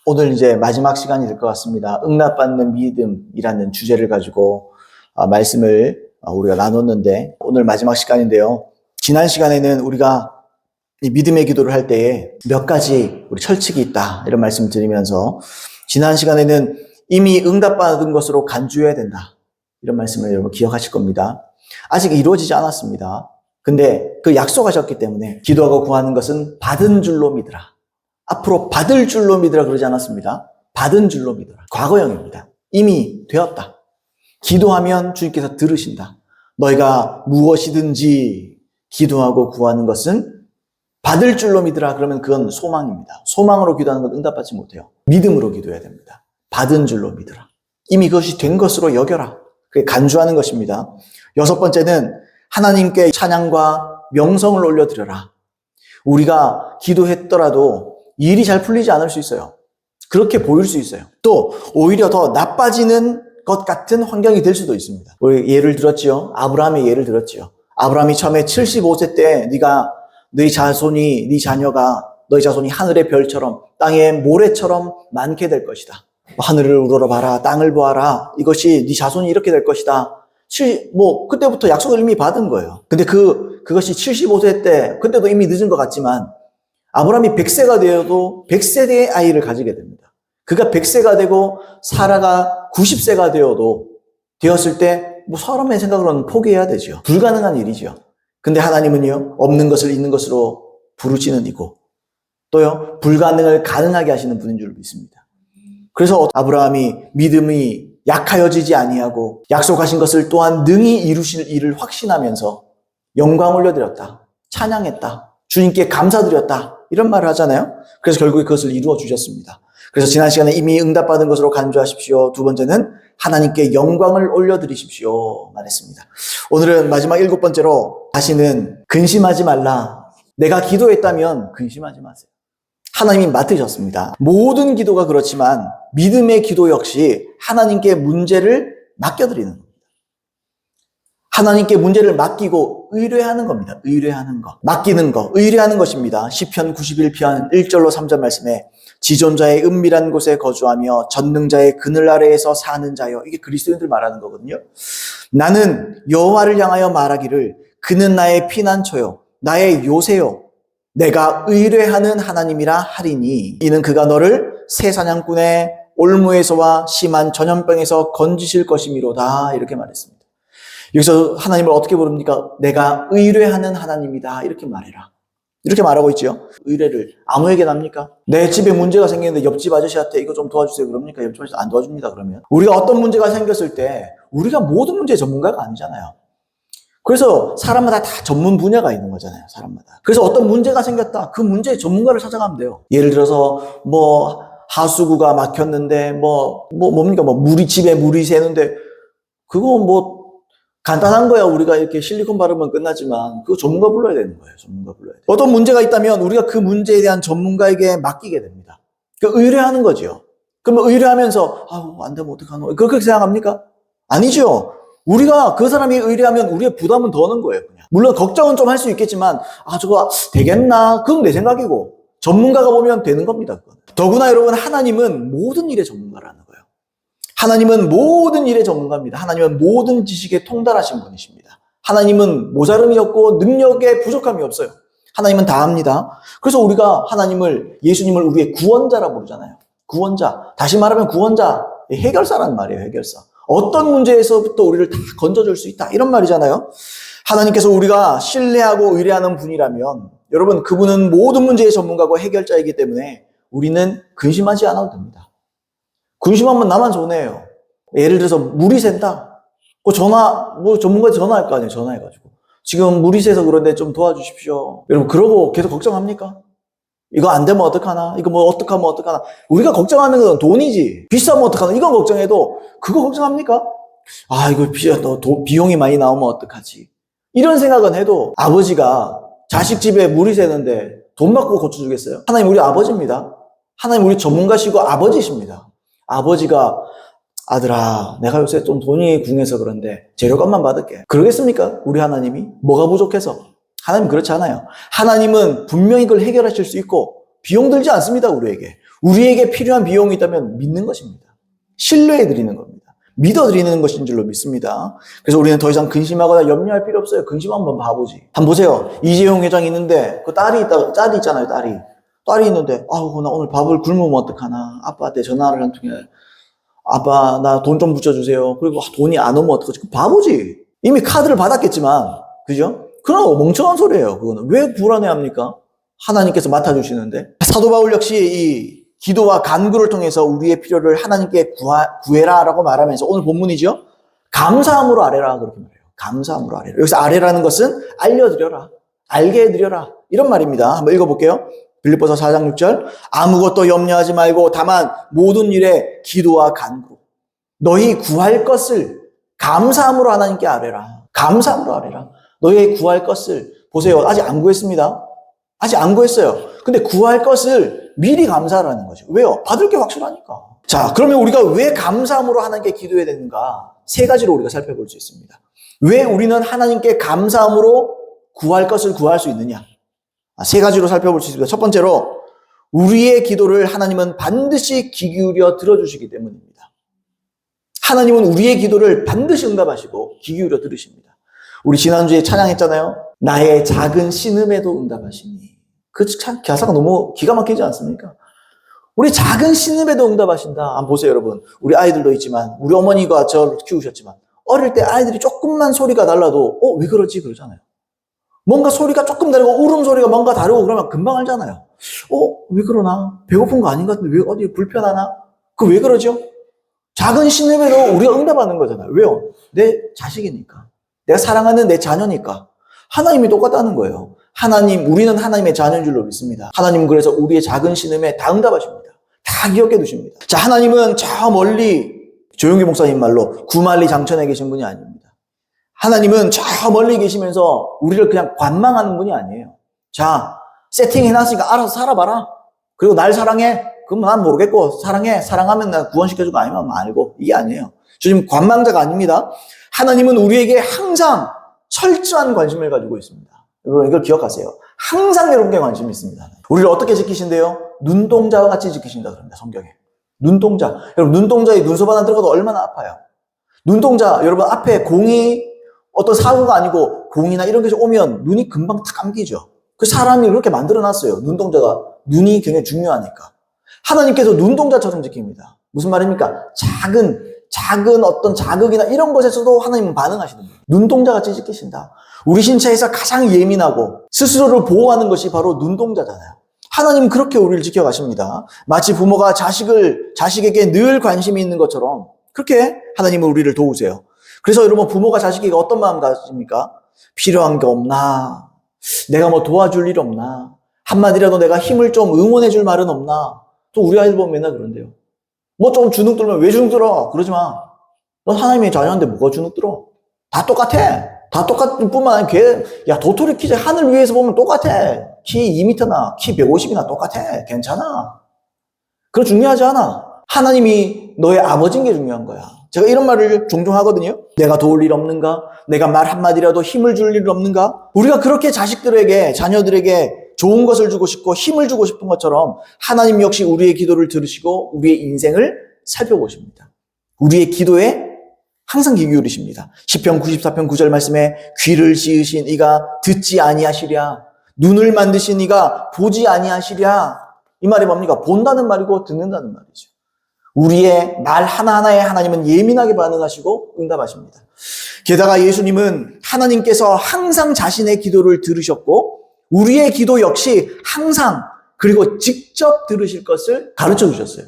오늘 이제 마지막 시간이 될 것 같습니다. 응답받는 믿음이라는 주제를 가지고 말씀을 우리가 나눴는데 오늘 마지막 시간인데요. 지난 시간에는 우리가 이 믿음의 기도를 할 때에 몇 가지 우리 철칙이 있다 이런 말씀을 드리면서 지난 시간에는 이미 응답받은 것으로 간주해야 된다 이런 말씀을 여러분 기억하실 겁니다. 아직 이루어지지 않았습니다. 근데 그 약속하셨기 때문에 기도하고 구하는 것은 받은 줄로 믿으라. 앞으로 받을 줄로 믿으라 그러지 않았습니다. 받은 줄로 믿으라. 과거형입니다. 이미 되었다. 기도하면 주님께서 들으신다. 너희가 무엇이든지 기도하고 구하는 것은 받을 줄로 믿으라. 그러면 그건 소망입니다. 소망으로 기도하는 건 응답받지 못해요. 믿음으로 기도해야 됩니다. 받은 줄로 믿으라. 이미 그것이 된 것으로 여겨라. 그게 간주하는 것입니다. 여섯 번째는 하나님께 찬양과 명성을 올려드려라. 우리가 기도했더라도 일이 잘 풀리지 않을 수 있어요. 그렇게 보일 수 있어요. 또 오히려 더 나빠지는 것 같은 환경이 될 수도 있습니다. 우리 예를 들었지요. 아브라함의 예를 들었지요. 아브라함이 처음에 75세 때 너희 자손이 하늘의 별처럼 땅의 모래처럼 많게 될 것이다. 하늘을 우러러봐라. 땅을 보아라. 이것이 네 자손이 이렇게 될 것이다. 그때부터 약속을 이미 받은 거예요. 근데 그것이 75세 때, 그때도 이미 늦은 것 같지만, 아브라함이 100세가 되어도 100세대의 아이를 가지게 됩니다. 그가 100세가 되고, 사라가 90세가 되었을 때, 사람의 생각으로는 포기해야 되죠. 불가능한 일이죠. 근데 하나님은요, 없는 것을 있는 것으로 부르시는 이고, 또요, 불가능을 가능하게 하시는 분인 줄 믿습니다. 그래서 아브라함이 믿음이 약하여지지 아니하고 약속하신 것을 또한 능히 이루실 일을 확신하면서 영광 올려드렸다. 찬양했다. 주님께 감사드렸다. 이런 말을 하잖아요. 그래서 결국에 그것을 이루어 주셨습니다. 그래서 지난 시간에 이미 응답받은 것으로 간주하십시오. 두 번째는 하나님께 영광을 올려드리십시오 말했습니다. 오늘은 마지막 7번째로 다시는 근심하지 말라. 내가 기도했다면 근심하지 마세요. 하나님이 맡으셨습니다. 모든 기도가 그렇지만 믿음의 기도 역시 하나님께 문제를 맡겨드리는 겁니다. 하나님께 문제를 맡기고 의뢰하는 겁니다. 의뢰하는 거. 맡기는 거. 의뢰하는 것입니다. 시편 91편 1절로 3절 말씀에 지존자의 은밀한 곳에 거주하며 전능자의 그늘 아래에서 사는 자여. 이게 그리스도인들 말하는 거거든요. 나는 여호와를 향하여 말하기를 그는 나의 피난처요. 나의 요새요. 내가 의뢰하는 하나님이라 하리니 이는 그가 너를 새 사냥꾼의 올무에서와 심한 전염병에서 건지실 것이미로다. 이렇게 말했습니다. 여기서 하나님을 어떻게 부릅니까? 내가 의뢰하는 하나님이다. 이렇게 말해라. 이렇게 말하고 있죠. 의뢰를 아무에게나 합니까? 내 집에 문제가 생기는데 옆집 아저씨한테 이거 좀 도와주세요. 그럽니까? 옆집 아저씨 안 도와줍니다. 그러면 우리가 어떤 문제가 생겼을 때 우리가 모든 문제의 전문가가 아니잖아요. 그래서 사람마다 다 전문 분야가 있는 거잖아요. 사람마다. 그래서 어떤 문제가 생겼다. 그 문제의 전문가를 찾아가면 돼요. 예를 들어서 하수구가 막혔는데 집에 물이 새는데 그거 간단한 거야. 우리가 이렇게 실리콘 바르면 끝나지만 그거 전문가 불러야 되는 거예요. 전문가 불러야 돼요. 어떤 문제가 있다면 우리가 그 문제에 대한 전문가에게 맡기게 됩니다. 의뢰하는 거죠. 그러면 의뢰하면서 안 되면 어떡하노? 그렇게 생각합니까? 아니죠. 우리가 그 사람이 의뢰하면 우리의 부담은 더는 거예요. 그냥. 물론 걱정은 좀 할 수 있겠지만 저거 되겠나? 그건 내 생각이고 전문가가 보면 되는 겁니다. 그건. 더구나 여러분 하나님은 모든 일의 전문가라는 거예요. 하나님은 모든 일의 전문가입니다. 하나님은 모든 지식에 통달하신 분이십니다. 하나님은 모자름이 없고 능력에 부족함이 없어요. 하나님은 다 합니다. 그래서 우리가 예수님을 우리의 구원자라고 부르잖아요. 구원자. 다시 말하면 구원자. 해결사라는 말이에요. 해결사. 어떤 문제에서부터 우리를 다 건져줄 수 있다. 이런 말이잖아요. 하나님께서 우리가 신뢰하고 의뢰하는 분이라면 여러분 그분은 모든 문제의 전문가고 해결자이기 때문에 우리는 근심하지 않아도 됩니다. 근심하면 나만 손해예요. 예를 들어서 물이 샌다. 전문가한테 전화할 거 아니에요. 전화해가지고. 지금 물이 새서 그런데 좀 도와주십시오. 여러분 그러고 계속 걱정합니까? 이거 안 되면 어떡하나? 이거 어떡하면 어떡하나? 우리가 걱정하는 건 돈이지. 비싸면 어떡하나? 이건 걱정해도 그거 걱정합니까? 이거 비용이 많이 나오면 어떡하지? 이런 생각은 해도 아버지가 자식 집에 물이 새는데 돈 받고 고쳐주겠어요? 하나님 우리 아버지입니다. 하나님 우리 전문가시고 아버지십니다. 아버지가 아들아 내가 요새 좀 돈이 궁해서 그런데 재료값만 받을게. 그러겠습니까? 우리 하나님이? 뭐가 부족해서? 하나님 그렇지 않아요. 하나님은 분명히 그걸 해결하실 수 있고 비용 들지 않습니다. 우리에게. 우리에게 필요한 비용이 있다면 믿는 것입니다. 신뢰해 드리는 겁니다. 믿어 드리는 것인 줄로 믿습니다. 그래서 우리는 더 이상 근심하거나 염려할 필요 없어요. 근심하면 바보지. 한번 보세요. 이재용 회장이 있는데 그 딸이 있잖아요, 딸이 있는데 아우 나 오늘 밥을 굶으면 어떡하나. 아빠한테 전화를 한 통에 아빠 나 돈 좀 붙여주세요. 그리고 돈이 안 오면 어떡하지? 그 바보지. 이미 카드를 받았겠지만 그죠? 그럼 멍청한 소리예요. 그거는 왜 불안해합니까? 하나님께서 맡아주시는데. 사도 바울 역시 이 기도와 간구를 통해서 우리의 필요를 하나님께 구해라라고 말하면서 오늘 본문이죠. 감사함으로 아뢰라 그렇게 말해요. 감사함으로 아뢰라. 여기서 아뢰라는 것은 알려드려라, 알게 해드려라 이런 말입니다. 한번 읽어볼게요. 빌립보서 4장 6절 아무것도 염려하지 말고 다만 모든 일에 기도와 간구 너희 구할 것을 감사함으로 하나님께 아뢰라. 감사함으로 아뢰라. 너희 구할 것을 보세요. 아직 안 구했습니다. 아직 안 구했어요. 근데 구할 것을 미리 감사하라는 거죠. 왜요? 받을 게 확실하니까. 자, 그러면 우리가 왜 감사함으로 하나님께 기도해야 되는가? 세 가지로 우리가 살펴볼 수 있습니다. 왜 우리는 하나님께 감사함으로 구할 것을 구할 수 있느냐? 세 가지로 살펴볼 수 있습니다. 첫 번째로 우리의 기도를 하나님은 반드시 귀 기울여 들어주시기 때문입니다. 하나님은 우리의 기도를 반드시 응답하시고 귀 기울여 들으십니다. 우리 지난주에 찬양했잖아요. 나의 작은 신음에도 응답하시니. 그 가사가 너무 기가 막히지 않습니까? 우리 작은 신음에도 응답하신다. 한번 보세요, 여러분. 우리 아이들도 있지만, 우리 어머니가 저를 키우셨지만, 어릴 때 아이들이 조금만 소리가 달라도, 왜 그러지? 그러잖아요. 뭔가 소리가 조금 다르고, 울음소리가 뭔가 다르고, 그러면 금방 알잖아요. 왜 그러나? 배고픈 거 아닌 것 같은데, 왜 어디 불편하나? 그 왜 그러죠? 작은 신음에도 우리가 응답하는 거잖아요. 왜요? 내 자식이니까. 내가 사랑하는 내 자녀니까. 하나님이 똑같다는 거예요. 우리는 하나님의 자녀인 줄로 믿습니다. 하나님은 그래서 우리의 작은 신음에 다 응답하십니다. 다 기억해 두십니다. 자, 하나님은 저 멀리, 조용기 목사님 말로 구만리 장천에 계신 분이 아닙니다. 하나님은 저 멀리 계시면서 우리를 그냥 관망하는 분이 아니에요. 자, 세팅해놨으니까 알아서 살아봐라. 그리고 날 사랑해. 그럼 난 모르겠고, 사랑하면 나 구원시켜주고 아니면 말고. 이게 아니에요. 주님 관망자가 아닙니다. 하나님은 우리에게 항상 철저한 관심을 가지고 있습니다. 여러분 이걸 기억하세요. 항상 여러분께 관심이 있습니다. 우리를 어떻게 지키신대요? 눈동자와 같이 지키신다 그럽니다. 성경에. 눈동자. 여러분 눈동자에 눈썹 하나 들어가도 얼마나 아파요. 눈동자 여러분 앞에 공이 어떤 사고가 아니고 공이나 이런 것이 오면 눈이 금방 탁 감기죠. 그 사람이 그렇게 만들어놨어요. 눈동자가. 눈이 굉장히 중요하니까. 하나님께서 눈동자처럼 지킵니다. 무슨 말입니까? 작은 어떤 자극이나 이런 것에서도 하나님은 반응하시는 거예요. 눈동자같이 지키신다. 우리 신체에서 가장 예민하고 스스로를 보호하는 것이 바로 눈동자잖아요. 하나님은 그렇게 우리를 지켜가십니다. 마치 부모가 자식에게 늘 관심이 있는 것처럼 그렇게 하나님은 우리를 도우세요. 그래서 여러분 부모가 자식에게 어떤 마음 가집니까? 필요한 게 없나? 내가 뭐 도와줄 일 없나? 한마디라도 내가 힘을 좀 응원해 줄 말은 없나? 또 우리 아이들 보면 맨날 그런데요. 뭐 좀 주눅 들면 왜 주눅 들어? 그러지 마. 넌 하나님의 자녀인데 뭐가 주눅 들어? 다 똑같아. 다 똑같을 뿐만 아니라 도토리 키 하늘 위에서 보면 똑같아. 키 2m나 키 150이나 똑같아. 괜찮아. 그거 중요하지 않아. 하나님이 너의 아버지인 게 중요한 거야. 제가 이런 말을 종종 하거든요. 내가 도울 일 없는가? 내가 말 한마디라도 힘을 줄 일 없는가? 우리가 그렇게 자녀들에게 좋은 것을 주고 싶고 힘을 주고 싶은 것처럼 하나님 역시 우리의 기도를 들으시고 우리의 인생을 살펴보십니다. 우리의 기도에 항상 귀 기울이십니다. 시편 94편 9절 말씀에 귀를 씌으신 이가 듣지 아니하시랴. 눈을 만드신 이가 보지 아니하시랴. 이 말이 뭡니까? 본다는 말이고 듣는다는 말이죠. 우리의 말 하나하나에 하나님은 예민하게 반응하시고 응답하십니다. 게다가 예수님은 하나님께서 항상 자신의 기도를 들으셨고 우리의 기도 역시 항상 그리고 직접 들으실 것을 가르쳐 주셨어요.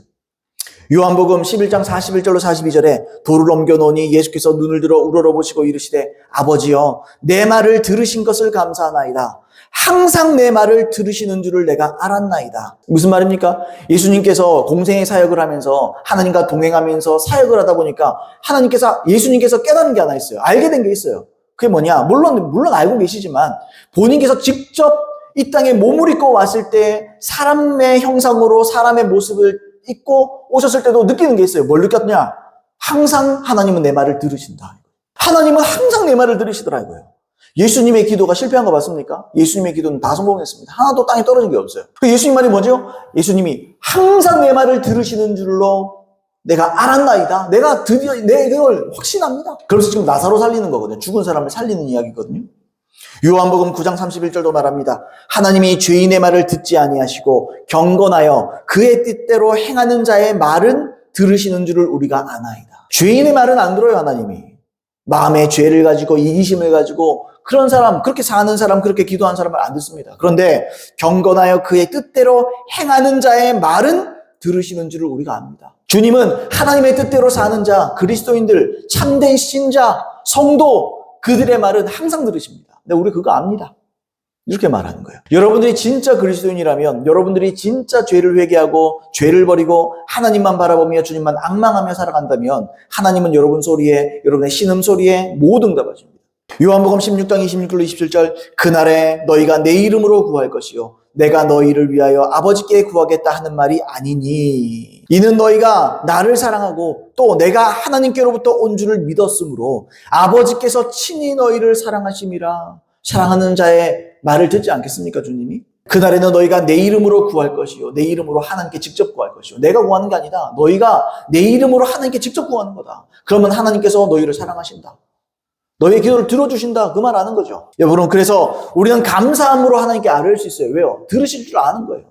요한복음 11장 41절로 42절에 돌을 옮겨놓으니 예수께서 눈을 들어 우러러보시고 이르시되 아버지여 내 말을 들으신 것을 감사하나이다. 항상 내 말을 들으시는 줄을 내가 알았나이다. 무슨 말입니까? 예수님께서 공생의 사역을 하면서 하나님과 동행하면서 사역을 하다 보니까 예수님께서 깨닫는 게 하나 있어요. 알게 된 게 있어요. 그게 뭐냐? 물론 알고 계시지만 본인께서 직접 이 땅에 몸을 입고 왔을 때 사람의 형상으로 사람의 모습을 입고 오셨을 때도 느끼는 게 있어요. 뭘 느꼈냐? 항상 하나님은 내 말을 들으신다. 하나님은 항상 내 말을 들으시더라 이거예요. 예수님의 기도가 실패한 거 봤습니까? 예수님의 기도는 다 성공했습니다. 하나도 땅에 떨어진 게 없어요. 예수님 말이 뭐죠? 예수님이 항상 내 말을 들으시는 줄로 내가 알았나이다. 내가 드디어 내 이걸 확신합니다. 그래서 지금 나사로 살리는 거거든요. 죽은 사람을 살리는 이야기거든요. 요한복음 9장 31절도 말합니다. 하나님이 죄인의 말을 듣지 아니하시고 경건하여 그의 뜻대로 행하는 자의 말은 들으시는 줄을 우리가 아나이다. 죄인의 말은 안 들어요, 하나님이. 마음의 죄를 가지고 이기심을 가지고 그런 사람, 그렇게 사는 사람, 그렇게 기도하는 사람을 안 듣습니다. 그런데 경건하여 그의 뜻대로 행하는 자의 말은 들으시는 줄을 우리가 압니다. 주님은 하나님의 뜻대로 사는 자, 그리스도인들, 참된 신자, 성도, 그들의 말은 항상 들으십니다. 근데 우리 그거 압니다. 이렇게 말하는 거예요. 여러분들이 진짜 그리스도인이라면, 여러분들이 진짜 죄를 회개하고 죄를 버리고 하나님만 바라보며 주님만 앙망하며 살아간다면 하나님은 여러분 소리에, 여러분의 신음소리에 모두 응답하십니다. 요한복음 16장 26절로 27절 그날에 너희가 내 이름으로 구할 것이요 내가 너희를 위하여 아버지께 구하겠다 하는 말이 아니니 이는 너희가 나를 사랑하고 또 내가 하나님께로부터 온 줄을 믿었으므로 아버지께서 친히 너희를 사랑하심이라. 사랑하는 자의 말을 듣지 않겠습니까, 주님이? 그날에는 너희가 내 이름으로 구할 것이요 내 이름으로 하나님께 직접 구할 것이요 내가 구하는 게 아니다. 너희가 내 이름으로 하나님께 직접 구하는 거다. 그러면 하나님께서 너희를 사랑하신다. 너희의 기도를 들어주신다. 그 말 아는 거죠. 여러분, 그래서 우리는 감사함으로 하나님께 아뢰을 수 있어요. 왜요? 들으실 줄 아는 거예요.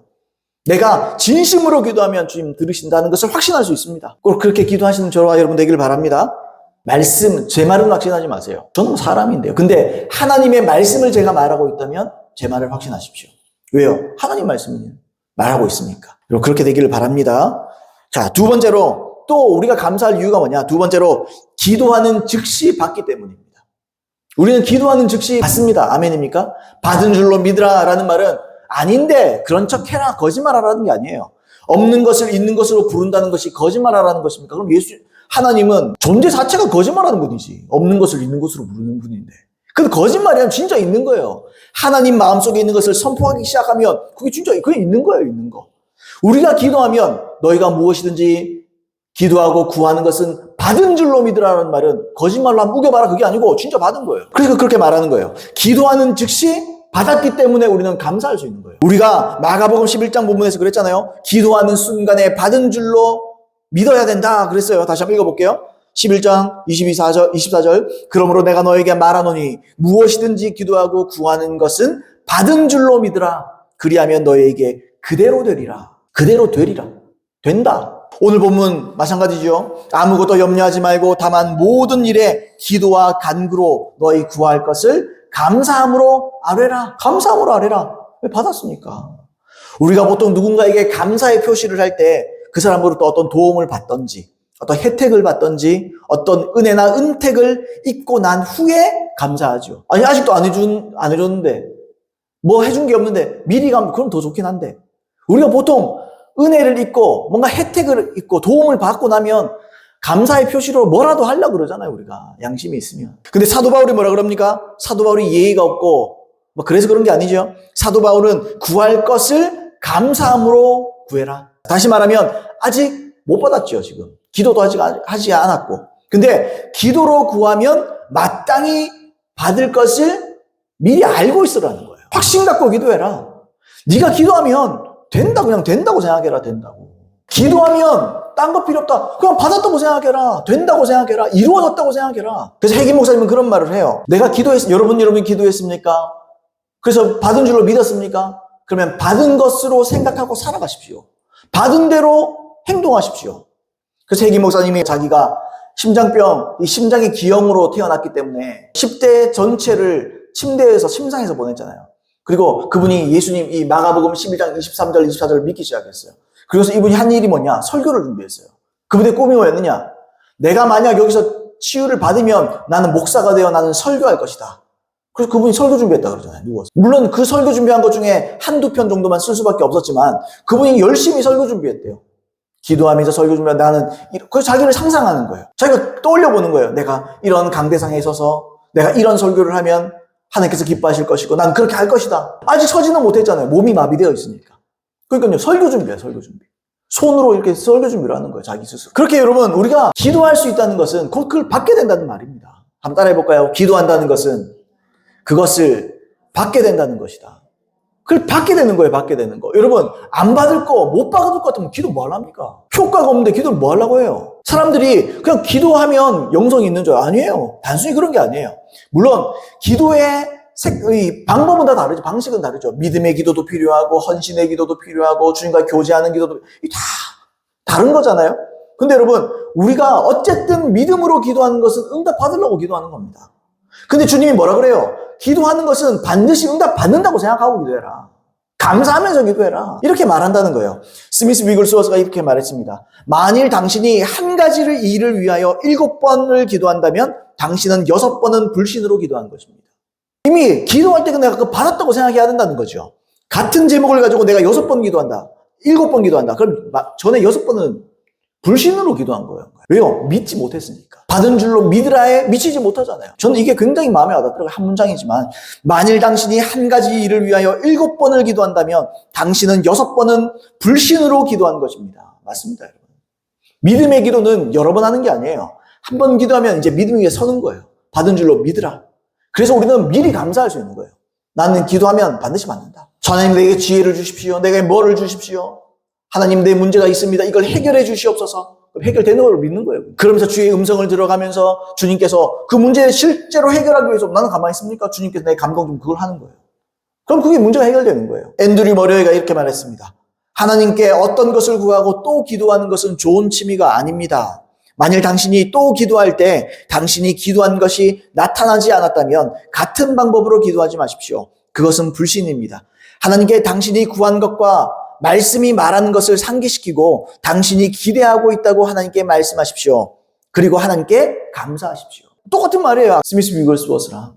내가 진심으로 기도하면 주님 들으신다는 것을 확신할 수 있습니다. 꼭 그렇게 기도하시는 저와 여러분 되기를 바랍니다. 말씀, 제 말은 확신하지 마세요. 저는 사람인데요. 근데 하나님의 말씀을 제가 말하고 있다면 제 말을 확신하십시오. 왜요? 하나님 말씀이 말하고 있으니까. 그렇게 되기를 바랍니다. 자, 두 번째로 또 우리가 감사할 이유가 뭐냐? 두 번째로 기도하는 즉시 받기 때문입니다. 우리는 기도하는 즉시 받습니다. 아멘입니까? 받은 줄로 믿으라 라는 말은 아닌데 그런 척 해라 거짓말하라는 게 아니에요. 없는 것을 있는 것으로 부른다는 것이 거짓말하라는 것입니까? 그럼 하나님은 존재 자체가 거짓말하는 분이지. 없는 것을 있는 것으로 부르는 분인데. 근데 거짓말이면 진짜 있는 거예요. 하나님 마음속에 있는 것을 선포하기 시작하면 그게 진짜 그게 있는 거예요. 있는 거. 우리가 기도하면 너희가 무엇이든지 기도하고 구하는 것은 받은 줄로 믿으라는 말은 거짓말로 한번 우겨봐라 그게 아니고 진짜 받은 거예요. 그래서 그렇게 말하는 거예요. 기도하는 즉시 받았기 때문에 우리는 감사할 수 있는 거예요. 우리가 마가복음 11장 본문에서 그랬잖아요. 기도하는 순간에 받은 줄로 믿어야 된다 그랬어요. 다시 한번 읽어볼게요. 11장 24절 그러므로 내가 너에게 말하노니 무엇이든지 기도하고 구하는 것은 받은 줄로 믿으라. 그리하면 너에게 그대로 되리라. 그대로 되리라. 된다. 오늘 본문 마찬가지죠. 아무것도 염려하지 말고 다만 모든 일에 기도와 간구로 너희 구할 것을 감사함으로 아뢰라. 감사함으로 아뢰라. 왜 받았으니까. 우리가 보통 누군가에게 감사의 표시를 할 때 그 사람으로부터 어떤 도움을 받던지 어떤 혜택을 받던지 어떤 은혜나 은택을 입고 난 후에 감사하죠. 아니 아직도 안 해줬는데 뭐 해준 게 없는데 미리 가면 그럼 더 좋긴 한데 우리가 보통 은혜를 입고 뭔가 혜택을 입고 도움을 받고 나면 감사의 표시로 뭐라도 하려고 그러잖아요. 우리가 양심이 있으면. 근데 사도 바울이 뭐라 그럽니까? 사도 바울이 예의가 없고 뭐 그래서 그런 게 아니죠. 사도 바울은 구할 것을 감사함으로 구해라. 다시 말하면 아직 못 받았죠. 지금 기도도 아직 하지 않았고 근데 기도로 구하면 마땅히 받을 것을 미리 알고 있으라는 거예요. 확신 갖고 기도해라. 네가 기도하면 된다. 그냥 된다고 생각해라. 된다고. 기도하면 딴 거 필요 없다. 그냥 받았다고 생각해라. 된다고 생각해라. 이루어졌다고 생각해라. 그래서 혜기 목사님은 그런 말을 해요. 내가 여러분이 기도했습니까? 그래서 받은 줄로 믿었습니까? 그러면 받은 것으로 생각하고 살아가십시오. 받은 대로 행동하십시오. 그래서 혜기 목사님이 자기가 심장병, 이 심장의 기형으로 태어났기 때문에 10대 전체를 침대에서 침상에서 보냈잖아요. 그리고 그분이 예수님 이 마가복음 11장 23절 24절을 믿기 시작했어요. 그래서 이분이 한 일이 뭐냐? 설교를 준비했어요. 그분의 꿈이 뭐였느냐? 내가 만약 여기서 치유를 받으면 나는 목사가 되어 나는 설교할 것이다. 그래서 그분이 설교 준비했다 그러잖아요. 누워서. 물론 그 설교 준비한 것 중에 한두 편 정도만 쓸 수밖에 없었지만 그분이 열심히 설교 준비했대요. 기도하면서 설교 준비한 나는 그래서 자기를 상상하는 거예요. 자기가 떠올려보는 거예요. 내가 이런 강대상에 서서 내가 이런 설교를 하면 하나님께서 기뻐하실 것이고 난 그렇게 할 것이다. 아직 서지는 못했잖아요. 몸이 마비되어 있으니까. 그러니까요. 설교 준비야. 설교 준비. 손으로 이렇게 설교 준비를 하는 거예요. 자기 스스로. 그렇게 여러분 우리가 기도할 수 있다는 것은 곧 그걸 받게 된다는 말입니다. 한번 따라해볼까요? 기도한다는 것은 그것을 받게 된다는 것이다. 그걸 받게 되는 거예요, 받게 되는 거. 여러분, 안 받을 거, 못 받을 것 같으면 기도 뭐 하랍니까? 효과가 없는데 기도를 뭐 하려고 해요? 사람들이 그냥 기도하면 영성이 있는 줄 아니에요. 단순히 그런 게 아니에요. 물론, 기도의 방법은 다 다르죠. 방식은 다르죠. 믿음의 기도도 필요하고, 헌신의 기도도 필요하고, 주님과 교제하는 기도도 다 다른 거잖아요. 근데 여러분, 우리가 어쨌든 믿음으로 기도하는 것은 응답 받으려고 기도하는 겁니다. 근데 주님이 뭐라 그래요? 기도하는 것은 반드시 응답 받는다고 생각하고 기도해라. 감사하면서 기도해라. 이렇게 말한다는 거예요. 스미스 위글스워스가 이렇게 말했습니다. 만일 당신이 한 가지를 일을 위하여 7번을 기도한다면 당신은 6번은 불신으로 기도한 것입니다. 이미 기도할 때 내가 그거 받았다고 생각해야 된다는 거죠. 같은 제목을 가지고 내가 6번 기도한다. 7번 기도한다. 그럼 전에 6번은 불신으로 기도한 거예요. 왜요? 믿지 못했으니까. 받은 줄로 믿으라에 미치지 못하잖아요. 저는 이게 굉장히 마음에 와닿더라고요. 한 문장이지만 만일 당신이 한 가지 일을 위하여 7번을 기도한다면 당신은 6번은 불신으로 기도한 것입니다. 맞습니다, 여러분. 믿음의 기도는 여러 번 하는 게 아니에요. 한 번 기도하면 이제 믿음 위에 서는 거예요. 받은 줄로 믿으라. 그래서 우리는 미리 감사할 수 있는 거예요. 나는 기도하면 반드시 받는다. 하나님 내게 지혜를 주십시오. 내게 뭐를 주십시오. 하나님 내 문제가 있습니다. 이걸 해결해 주시옵소서. 해결되는 걸 믿는 거예요. 그러면서 주의 음성을 들어가면서 주님께서 그 문제를 실제로 해결하기 위해서 나는 가만히 있습니까? 주님께서 내 감동 좀 그걸 하는 거예요. 그럼 그게 문제가 해결되는 거예요. 앤드류 머레이가 이렇게 말했습니다. 하나님께 어떤 것을 구하고 또 기도하는 것은 좋은 취미가 아닙니다. 만일 당신이 또 기도할 때 당신이 기도한 것이 나타나지 않았다면 같은 방법으로 기도하지 마십시오. 그것은 불신입니다. 하나님께 당신이 구한 것과 말씀이 말하는 것을 상기시키고 당신이 기대하고 있다고 하나님께 말씀하십시오. 그리고 하나님께 감사하십시오. 똑같은 말이에요. 스미스 위글스워스랑.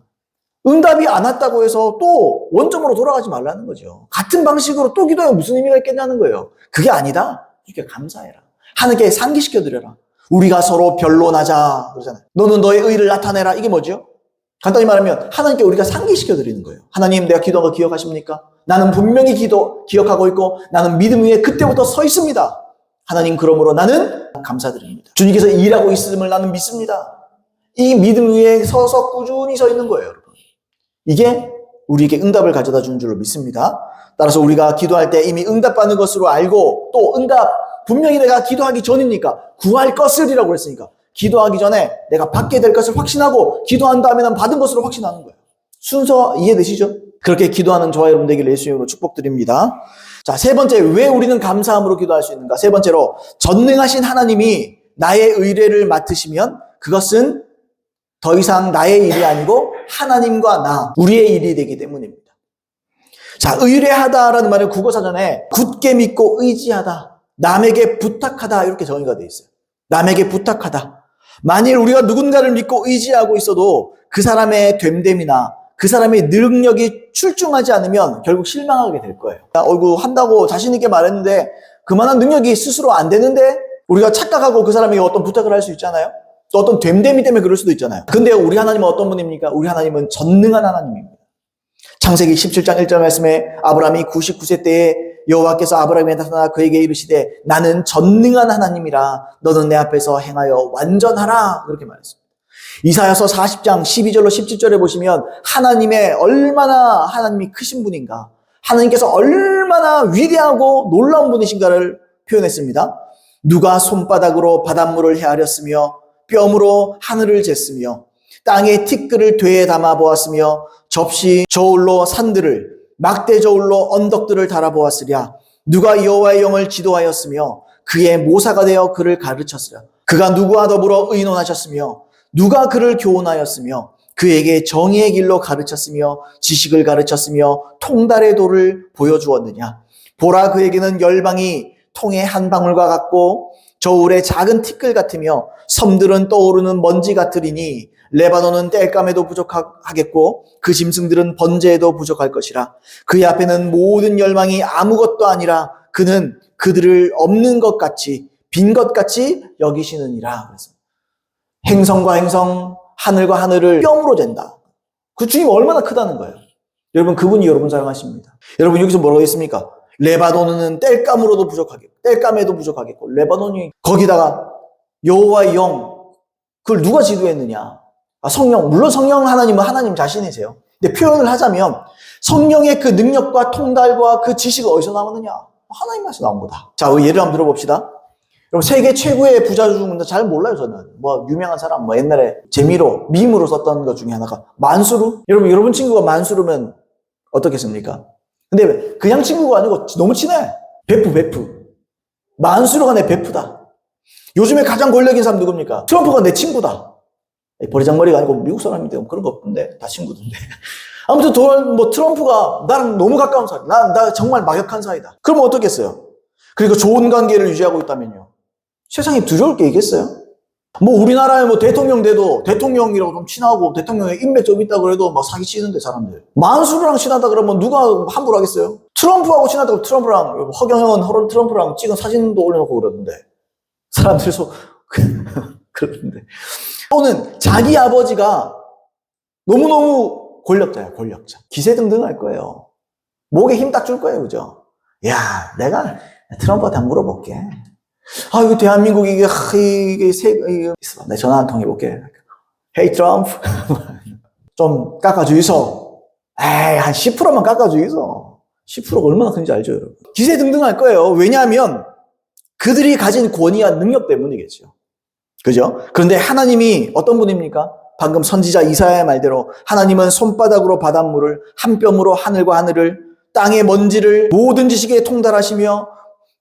응답이 안 왔다고 해서 또 원점으로 돌아가지 말라는 거죠. 같은 방식으로 또 기도해 무슨 의미가 있겠냐는 거예요. 그게 아니다. 이렇게 감사해라. 하나님께 상기시켜드려라. 우리가 서로 변론하자 그러잖아요. 너는 너의 의를 나타내라. 이게 뭐죠? 간단히 말하면 하나님께 우리가 상기시켜드리는 거예요. 하나님 내가 기도한 거 기억하십니까? 나는 분명히 기억하고 있고 나는 믿음 위에 그때부터 서 있습니다. 하나님 그러므로 나는 감사드립니다. 주님께서 일하고 있음을 나는 믿습니다. 이 믿음 위에 서서 꾸준히 서 있는 거예요, 여러분. 이게 우리에게 응답을 가져다 주는 줄로 믿습니다. 따라서 우리가 기도할 때 이미 응답받는 것으로 알고 또 응답 분명히 내가 기도하기 전이니까 구할 것을이라고 그랬으니까 기도하기 전에 내가 받게 될 것을 확신하고 기도한 다음에는 받은 것으로 확신하는 거예요. 순서 이해되시죠? 그렇게 기도하는 저와 여러분 되길 예수님으로 축복드립니다. 자, 세 번째, 왜 우리는 감사함으로 기도할 수 있는가? 세 번째로, 전능하신 하나님이 나의 의뢰를 맡으시면 그것은 더 이상 나의 일이 아니고 하나님과 나, 우리의 일이 되기 때문입니다. 자, 의뢰하다라는 말은 국어사전에 굳게 믿고 의지하다, 남에게 부탁하다 이렇게 정의가 되어 있어요. 남에게 부탁하다. 만일 우리가 누군가를 믿고 의지하고 있어도 그 사람의 됨됨이나 그 사람의 능력이 출중하지 않으면 결국 실망하게 될 거예요. 한다고 자신 있게 말했는데 그만한 능력이 스스로 안 되는데 우리가 착각하고 그 사람에게 어떤 부탁을 할 수 있잖아요. 또 어떤 됨됨이 때문에 그럴 수도 있잖아요. 근데 우리 하나님은 어떤 분입니까? 우리 하나님은 전능한 하나님입니다. 창세기 17장 1절 말씀에 아브라함이 99세 때에 여호와께서 아브라함에게 나타나 그에게 이르시되 나는 전능한 하나님이라 너는 내 앞에서 행하여 완전하라 그렇게 말했습니다. 이사야서 40장 12절로 17절에 보시면 얼마나 하나님이 크신 분인가, 하나님께서 얼마나 위대하고 놀라운 분이신가를 표현했습니다. 누가 손바닥으로 바닷물을 헤아렸으며 뼘으로 하늘을 쟀으며 땅에 티끌을 되에 담아 보았으며 접시 저울로 산들을 막대 저울로 언덕들을 달아보았으랴. 누가 여호와의 영을 지도하였으며 그의 모사가 되어 그를 가르쳤으랴. 그가 누구와 더불어 의논하셨으며 누가 그를 교훈하였으며 그에게 정의의 길로 가르쳤으며 지식을 가르쳤으며 통달의 도를 보여주었느냐. 보라, 그에게는 열방이 통의 한 방울과 같고 저울의 작은 티끌 같으며 섬들은 떠오르는 먼지 같으리니 레바논은 땔감에도 부족하겠고 그 짐승들은 번제에도 부족할 것이라. 그의 앞에는 모든 열망이 아무것도 아니라 그는 그들을 없는 것 같이 빈 것 같이 여기시느니라. 그래서 행성과 행성, 하늘과 하늘을 뼘으로 잰다. 그 주님 얼마나 크다는 거예요. 여러분, 그분이 여러분 사랑하십니다. 여러분, 여기서 뭐라고 했습니까? 레바논은 땔감으로도 부족하겠고 땔감에도 부족하겠고 레바논이 거기다가 여호와의 영, 그걸 누가 지도했느냐? 성령, 물론 성령 하나님은 하나님 자신이세요. 근데 표현을 하자면 성령의 그 능력과 통달과 그 지식은 어디서 나오느냐? 하나님께서 나온 거다. 자, 예를 한번 들어봅시다. 여러분, 세계 최고의 부자 중인데 잘 몰라요, 저는. 뭐, 유명한 사람, 뭐, 옛날에 재미로, 밈으로 썼던 것 중에 하나가 만수르? 여러분 친구가 만수르면 어떻겠습니까? 근데 그냥 친구가 아니고 너무 친해. 베프. 만수르가 내 베프다. 요즘에 가장 권력 있는 사람 누굽니까? 트럼프가 내 친구다. 버리장머리가 아니고 미국 사람인데 그런 거 없던데. 다 친구던데. 아무튼 트럼프가 나랑 너무 가까운 사이. 나 정말 막역한 사이다. 그러면 어떻겠어요? 그리고 좋은 관계를 유지하고 있다면요. 세상에 두려울 게 있겠어요? 뭐 우리나라에 뭐 대통령 돼도 대통령이라고 좀 친하고 대통령의 인맥 좀 있다 그래도 막 사기치는데 사람들. 만수르랑 친하다 그러면 누가 함부로 하겠어요? 트럼프하고 친하다고 트럼프랑 허경영은 트럼프랑 찍은 사진도 올려놓고 그러는데 사람들이 그러는데 또는 자기 아버지가 너무너무 권력자야, 권력자. 기세등등할 거예요. 목에 힘 딱 줄 거예요, 그죠? 야, 내가 트럼프한테 한번 물어볼게. 이거 대한민국 이게 내 전화 한 통 해볼게. Hey, 트럼프. 좀 깎아주이소. 에이, 한 10%만 깎아주이소. 10%가 얼마나 큰지 알죠, 여러분? 기세등등할 거예요. 왜냐하면 그들이 가진 권위와 능력 때문이겠죠. 그죠? 그런데 하나님이 어떤 분입니까? 방금 선지자 이사야의 말대로 하나님은 손바닥으로 바닷물을 한 뼘으로 하늘과 하늘을 땅의 먼지를 모든 지식에 통달하시며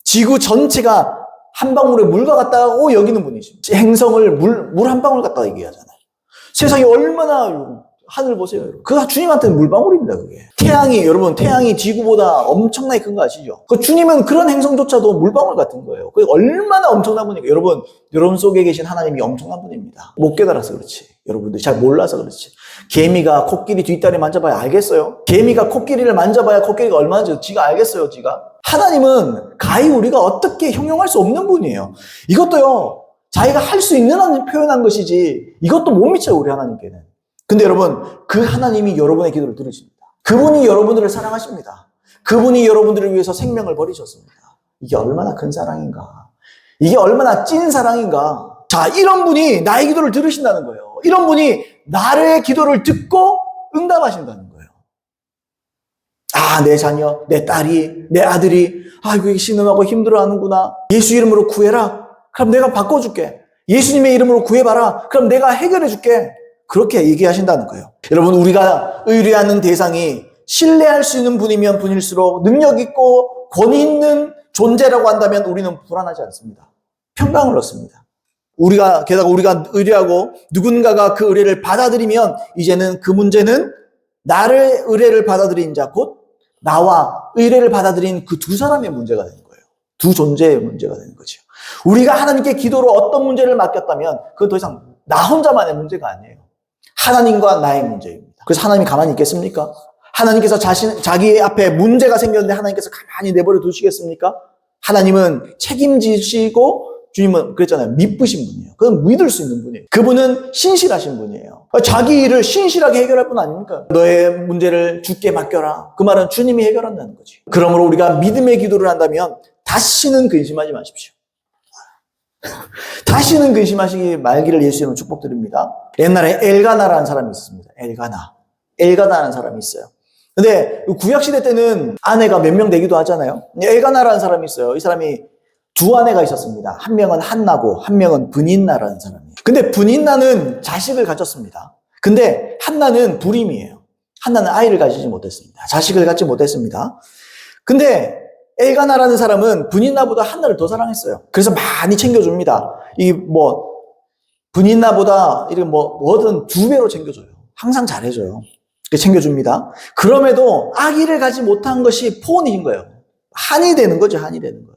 지구 전체가 한 방울의 물과 같다고 여기는 분이십니다. 행성을 물 한 방울 같다고 얘기하잖아요. 세상이 얼마나 하늘 보세요, 여러분. 그 주님한테는 물방울입니다, 그게. 태양이 지구보다 엄청나게 큰 거 아시죠? 그 주님은 그런 행성조차도 물방울 같은 거예요. 그게 얼마나 엄청난 분이니까. 여러분 속에 계신 하나님이 엄청난 분입니다. 못 깨달아서 그렇지. 여러분들이 잘 몰라서 그렇지. 개미가 코끼리 뒷다리 만져봐야 알겠어요? 개미가 코끼리를 만져봐야 코끼리가 얼마나 지가 알겠어요, 지가? 하나님은 가히 우리가 어떻게 형용할 수 없는 분이에요. 이것도요, 자기가 할 수 있는 한 표현한 것이지, 이것도 못 미쳐요, 우리 하나님께는. 근데 여러분, 그 하나님이 여러분의 기도를 들으십니다. 그분이 여러분들을 사랑하십니다. 그분이 여러분들을 위해서 생명을 버리셨습니다. 이게 얼마나 큰 사랑인가. 이게 얼마나 찐 사랑인가. 자, 이런 분이 나의 기도를 들으신다는 거예요. 이런 분이 나의 기도를 듣고 응답하신다는 거예요. 내 자녀, 내 딸이, 내 아들이, 이거 신음하고 힘들어하는구나. 예수 이름으로 구해라. 그럼 내가 바꿔줄게. 예수님의 이름으로 구해봐라. 그럼 내가 해결해줄게. 그렇게 얘기하신다는 거예요. 여러분, 우리가 의뢰하는 대상이 신뢰할 수 있는 분이면 분일수록 능력 있고 권위 있는 존재라고 한다면 우리는 불안하지 않습니다. 평강을 얻습니다. 게다가 우리가 의뢰하고 누군가가 그 의뢰를 받아들이면 이제는 그 문제는 나를 의뢰를 받아들인 자, 곧 나와 의뢰를 받아들인 그 두 사람의 문제가 되는 거예요. 두 존재의 문제가 되는 거죠. 우리가 하나님께 기도로 어떤 문제를 맡겼다면 그건 더 이상 나 혼자만의 문제가 아니에요. 하나님과 나의 문제입니다. 그래서 하나님이 가만히 있겠습니까? 하나님께서 자기 앞에 문제가 생겼는데 하나님께서 가만히 내버려 두시겠습니까? 하나님은 책임지시고 주님은 그랬잖아요. 믿으신 분이에요. 그건 믿을 수 있는 분이에요. 그분은 신실하신 분이에요. 자기 일을 신실하게 해결할 분 아닙니까? 너의 문제를 주께 맡겨라. 그 말은 주님이 해결한다는 거지. 그러므로 우리가 믿음의 기도를 한다면 다시는 근심하지 마십시오. 다시는 근심하시기 말기를 예수님은 축복드립니다. 옛날에 엘가나라는 사람이 있었습니다. 엘가나라는 사람이 있어요. 근데 구약시대 때는 아내가 몇 명 되기도 하잖아요. 엘가나라는 사람이 있어요. 이 사람이 두 아내가 있었습니다. 한 명은 한나고 한 명은 브닌나라는 사람이에요. 근데 브닌나는 자식을 가졌습니다. 근데 한나는 불임이에요. 한나는 아이를 가지지 못했습니다. 자식을 갖지 못했습니다. 근데 엘가나라는 사람은 브닌나보다 한나를 더 사랑했어요. 그래서 많이 챙겨줍니다. 브닌나보다 뭐든 두 배로 챙겨줘요. 항상 잘해줘요. 챙겨줍니다. 그럼에도 아기를 가지 못한 것이 포혼인 거예요. 한이 되는 거죠, 한이 되는 거예요.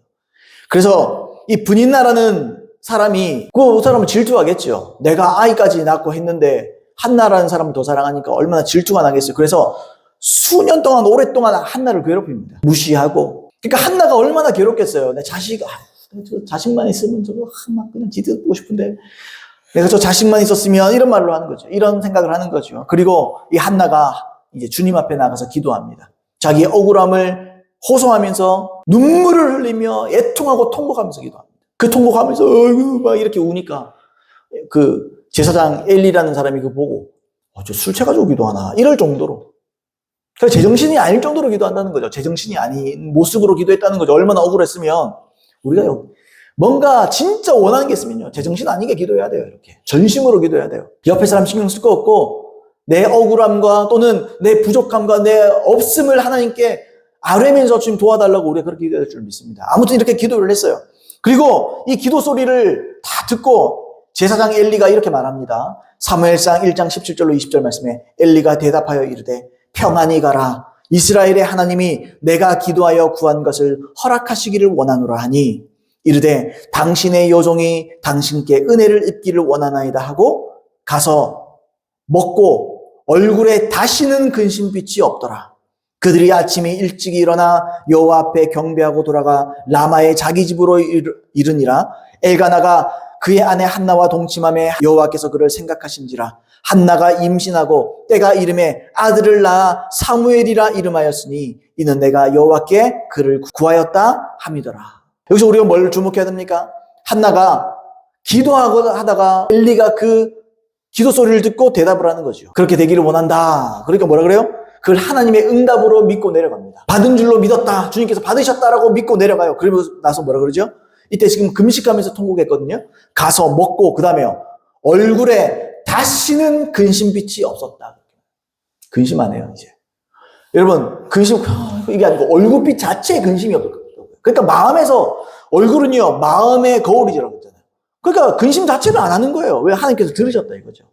그래서 이 브닌나라는 사람이, 그 사람은 질투하겠죠. 내가 아이까지 낳고 했는데 한나라는 사람을 더 사랑하니까 얼마나 질투가 나겠어요. 그래서 수년 동안, 오랫동안 한나를 괴롭힙니다. 무시하고. 그러니까 한나가 얼마나 괴롭겠어요. 내 자식만 있으면 막 그냥 지들 보고 싶은데 내가 저 자식만 있었으면 이런 말로 하는 거죠. 이런 생각을 하는 거죠. 그리고 이 한나가 이제 주님 앞에 나가서 기도합니다. 자기의 억울함을 호소하면서 눈물을 흘리며 애통하고 통곡하면서 기도합니다. 그 통곡하면서 막 이렇게 우니까 그 제사장 엘리라는 사람이 그거 보고 저 술 취해가지고 기도하나 이럴 정도로 그래서 제정신이 아닐 정도로 기도한다는 거죠. 제정신이 아닌 모습으로 기도했다는 거죠. 얼마나 억울했으면. 우리가 뭔가 진짜 원하는 게 있으면요, 제정신 아니게 기도해야 돼요. 이렇게 전심으로 기도해야 돼요. 옆에 사람 신경 쓸 거 없고 내 억울함과 또는 내 부족함과 내 없음을 하나님께 아뢰면서 지금 도와달라고 우리가 그렇게 기도할 줄 믿습니다. 아무튼 이렇게 기도를 했어요. 그리고 이 기도 소리를 다 듣고 제사장 엘리가 이렇게 말합니다. 사무엘상 1장 17절로 20절 말씀에 엘리가 대답하여 이르되 평안히 가라. 이스라엘의 하나님이 내가 기도하여 구한 것을 허락하시기를 원하노라 하니 이르되 당신의 여종이 당신께 은혜를 입기를 원하나이다 하고 가서 먹고 얼굴에 다시는 근심빛이 없더라. 그들이 아침에 일찍 일어나 여호와 앞에 경배하고 돌아가 라마의 자기 집으로 이르니라. 엘가나가 그의 아내 한나와 동침함에 여호와께서 그를 생각하신지라. 한나가 임신하고 때가 이름에 아들을 낳아 사무엘이라 이름하였으니 이는 내가 여호와께 그를 구하였다 함이더라. 여기서 우리가 뭘 주목해야 됩니까? 한나가 기도하고 하다가 엘리가 그 기도 소리를 듣고 대답을 하는 거죠. 그렇게 되기를 원한다. 그러니까 뭐라 그래요? 그걸 하나님의 응답으로 믿고 내려갑니다. 받은 줄로 믿었다. 주님께서 받으셨다라고 믿고 내려가요. 그러고 나서 뭐라 그러죠? 이때 지금 금식하면서 통곡했거든요. 가서 먹고 그 다음에요. 얼굴에 다시는 근심빛이 없었다. 근심 안 해요, 이제. 여러분, 근심, 이게 아니고 얼굴빛 자체에 근심이 없었거든요. 그러니까 마음에서, 얼굴은요, 마음의 거울이라고 했잖아요. 그러니까 근심 자체를 안 하는 거예요. 왜? 하나님께서 들으셨다 이거죠.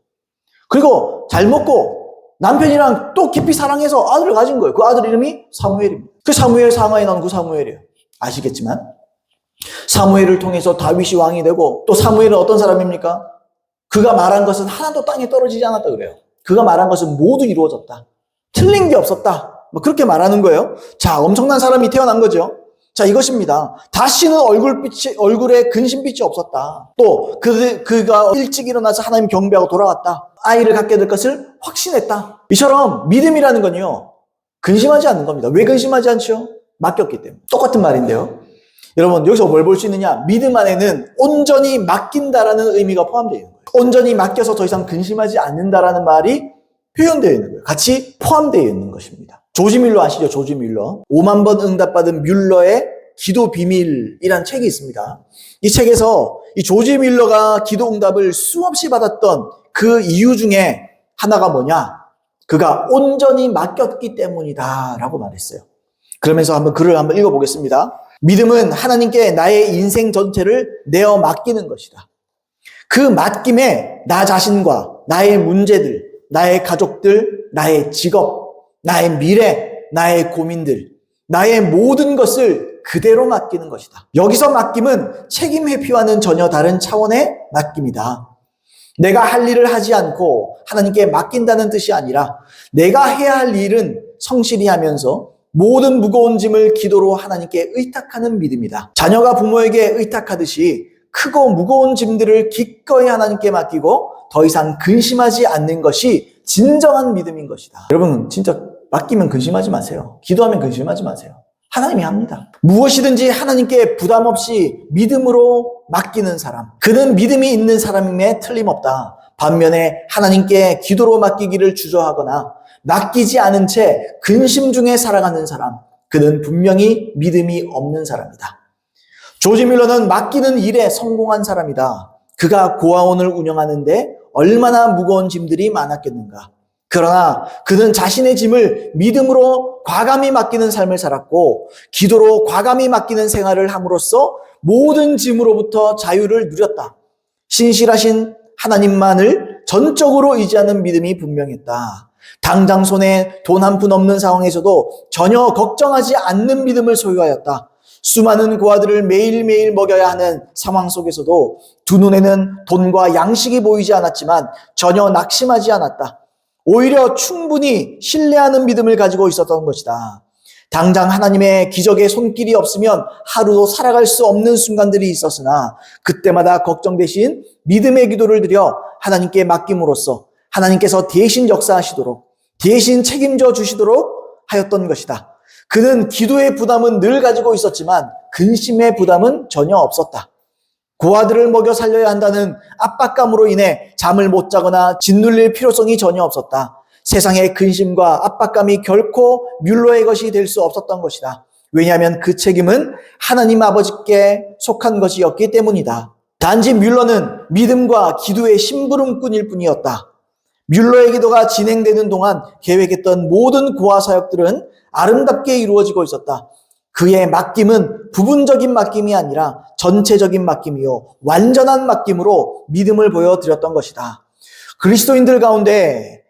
그리고 잘 먹고 남편이랑 또 깊이 사랑해서 아들을 가진 거예요. 그 아들 이름이 사무엘입니다. 그 사무엘 상하에 나온 그 사무엘이에요. 아시겠지만 사무엘을 통해서 다윗이 왕이 되고 또 사무엘은 어떤 사람입니까? 그가 말한 것은 하나도 땅에 떨어지지 않았다 그래요. 그가 말한 것은 모두 이루어졌다. 틀린 게 없었다. 뭐 그렇게 말하는 거예요. 자, 엄청난 사람이 태어난 거죠. 자, 이것입니다. 다시는 얼굴에 근심빛이 없었다. 또 그가 일찍 일어나서 하나님 경배하고 돌아왔다. 아이를 갖게 될 것을 확신했다. 이처럼 믿음이라는 건요, 근심하지 않는 겁니다. 왜 근심하지 않죠? 맡겼기 때문에. 똑같은 말인데요. 여러분, 여기서 뭘 볼 수 있느냐? 믿음 안에는 온전히 맡긴다라는 의미가 포함되어 있는 거예요. 온전히 맡겨서 더 이상 근심하지 않는다라는 말이 표현되어 있는 거예요. 같이 포함되어 있는 것입니다. 조지 뮬러 아시죠? 조지 뮬러. 5만 번 응답받은 뮬러의 기도 비밀이란 책이 있습니다. 이 책에서 이 조지 뮬러가 기도 응답을 수없이 받았던 그 이유 중에 하나가 뭐냐? 그가 온전히 맡겼기 때문이다 라고 말했어요. 그러면서 글을 한번 읽어보겠습니다. 믿음은 하나님께 나의 인생 전체를 내어 맡기는 것이다. 그 맡김에 나 자신과 나의 문제들, 나의 가족들, 나의 직업, 나의 미래, 나의 고민들, 나의 모든 것을 그대로 맡기는 것이다. 여기서 맡김은 책임 회피와는 전혀 다른 차원의 맡김이다. 내가 할 일을 하지 않고 하나님께 맡긴다는 뜻이 아니라 내가 해야 할 일은 성실히 하면서 모든 무거운 짐을 기도로 하나님께 의탁하는 믿음이다. 자녀가 부모에게 의탁하듯이 크고 무거운 짐들을 기꺼이 하나님께 맡기고 더 이상 근심하지 않는 것이 진정한 믿음인 것이다. 여러분, 진짜 맡기면 근심하지 마세요. 기도하면 근심하지 마세요. 하나님이 합니다. 무엇이든지 하나님께 부담 없이 믿음으로 맡기는 사람, 그는 믿음이 있는 사람임에 틀림없다. 반면에 하나님께 기도로 맡기기를 주저하거나 맡기지 않은 채 근심 중에 살아가는 사람, 그는 분명히 믿음이 없는 사람이다. 조지 뮬러는 맡기는 일에 성공한 사람이다. 그가 고아원을 운영하는데 얼마나 무거운 짐들이 많았겠는가. 그러나 그는 자신의 짐을 믿음으로 과감히 맡기는 삶을 살았고 기도로 과감히 맡기는 생활을 함으로써 모든 짐으로부터 자유를 누렸다. 신실하신 하나님만을 전적으로 의지하는 믿음이 분명했다. 당장 손에 돈 한 푼 없는 상황에서도 전혀 걱정하지 않는 믿음을 소유하였다. 수많은 고아들을 매일매일 먹여야 하는 상황 속에서도 두 눈에는 돈과 양식이 보이지 않았지만 전혀 낙심하지 않았다. 오히려 충분히 신뢰하는 믿음을 가지고 있었던 것이다. 당장 하나님의 기적의 손길이 없으면 하루도 살아갈 수 없는 순간들이 있었으나 그때마다 걱정 대신 믿음의 기도를 드려 하나님께 맡김으로써 하나님께서 대신 역사하시도록 대신 책임져 주시도록 하였던 것이다. 그는 기도의 부담은 늘 가지고 있었지만 근심의 부담은 전혀 없었다. 고아들을 먹여 살려야 한다는 압박감으로 인해 잠을 못 자거나 짓눌릴 필요성이 전혀 없었다. 세상의 근심과 압박감이 결코 뮬러의 것이 될 수 없었던 것이다. 왜냐하면 그 책임은 하나님 아버지께 속한 것이었기 때문이다. 단지 뮬러는 믿음과 기도의 심부름꾼일 뿐이었다. 뮬러의 기도가 진행되는 동안 계획했던 모든 고아 사역들은 아름답게 이루어지고 있었다. 그의 맡김은 부분적인 맡김이 아니라 전체적인 맡김이요 완전한 맡김으로 믿음을 보여드렸던 것이다. 그리스도인들 가운데